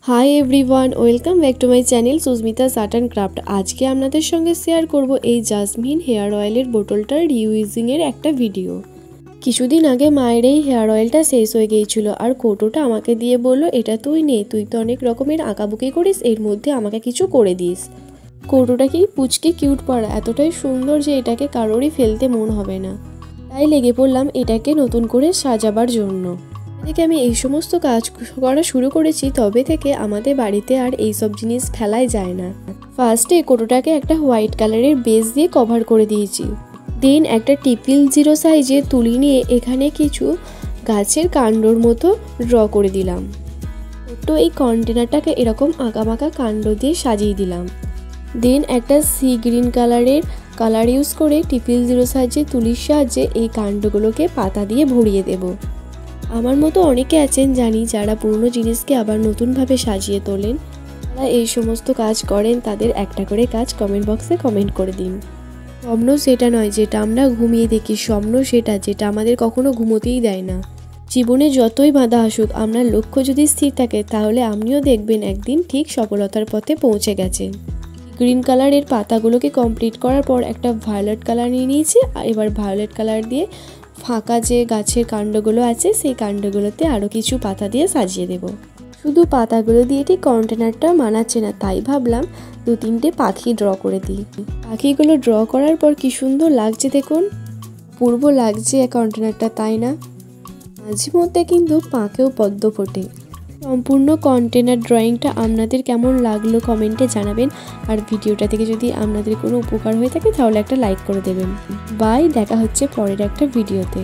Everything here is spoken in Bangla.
High everyone welcome back to my channel Susmita's art and craft. आज के आपनादेर संगे शेयर करब এই জাসমিন हेयर অয়েলের বোতলটার রিইউজিংয়ের একটা ভিডিও। কিছুদিন আগে মায়ের এই হেয়ার অয়েলটা শেষ হয়ে গিয়েছিল আর কৌটোটা আমাকে দিয়ে বলল এটা তুই নে, তুই তো অনেক রকমের আঁকাবুকি করিস, এর মধ্যে আমাকে কিছু করে দিস। কৌটোটা কি পুচকে কিউট পড়া, এতটাই সুন্দর যে এটাকে কারোরই ফেলতে মন হবে না। তাই লেগে পড়লাম এটাকে নতুন করে সাজাবার জন্য। থেকে আমি এই সমস্ত কাজ করা শুরু করেছি তবে থেকে আমাদের বাড়িতে আর এই সব জিনিস ফেলাই যায় না। ফার্স্টে কৌটোটাকে একটা হোয়াইট কালারের বেস দিয়ে কভার করে দিয়েছি। দেন একটা টিপিল 0 সাইজের তুলি নিয়ে এখানে কিছু গাছের কাণ্ডর মতো ড্র করে দিলাম। তো এই কন্টেনারটাকে এরকম আঁকাবাঁকা কাণ্ড দিয়ে সাজিয়ে দিলাম। দেন একটা সি গ্রিন কালারের কালার ইউজ করে টিপিল 0 সাইজের তুলির সাহায্যে এই কাণ্ডগুলোকে পাতা দিয়ে ভরিয়ে দেব। আমার মতো অনেকে আছেন জানি যারা পুরনো জিনিসকে আবার নতুনভাবে সাজিয়ে তোলেন। যারা এই সমস্ত কাজ করেন তাদের একটা করে কাজ কমেন্ট বক্সে কমেন্ট করে দিন। স্বপ্ন সেটা নয় যেটা আমরা ঘুমিয়ে দেখি, স্বপ্ন সেটা যেটা আমাদের কখনো ঘুমোতেই দেয় না। জীবনে যতই বাধা আসুক, আপনার লক্ষ্য যদি স্থির থাকে তাহলে আপনিও দেখবেন একদিন ঠিক সফলতার পথে পৌঁছে গেছেন। গ্রিন কালারের পাতাগুলোকে কমপ্লিট করার পর একটা ভায়োলেট কালার নিয়ে নিয়েছি। এবার ভায়োলেট কালার দিয়ে ফাঁকা যে গাছের কাণ্ডগুলো আছে সেই কাণ্ডগুলোতে আরও কিছু পাতা দিয়ে সাজিয়ে দেব। শুধু পাতাগুলো দিয়ে ঠিক কন্টেনারটা মানাচ্ছে না, তাই ভাবলাম 2-3টে পাখি ড্র করে দিই। পাখিগুলো ড্র করার পর কি সুন্দর লাগছে দেখুন, পূর্ব লাগছে কন্টেনারটা, তাই না? মাঝে মধ্যে কিন্তু পাখেও পদ্ম ফোটে। সম্পূর্ণ কন্টেনার ড্রয়িংটা আপনাদের কেমন লাগলো কমেন্টে জানাবেন। আর ভিডিওটা থেকে যদি আপনাদের কোনো উপকার হয়ে থাকে তাহলে একটা লাইক করে দেবেন। বাই, দেখা হচ্ছে পরের একটা ভিডিওতে।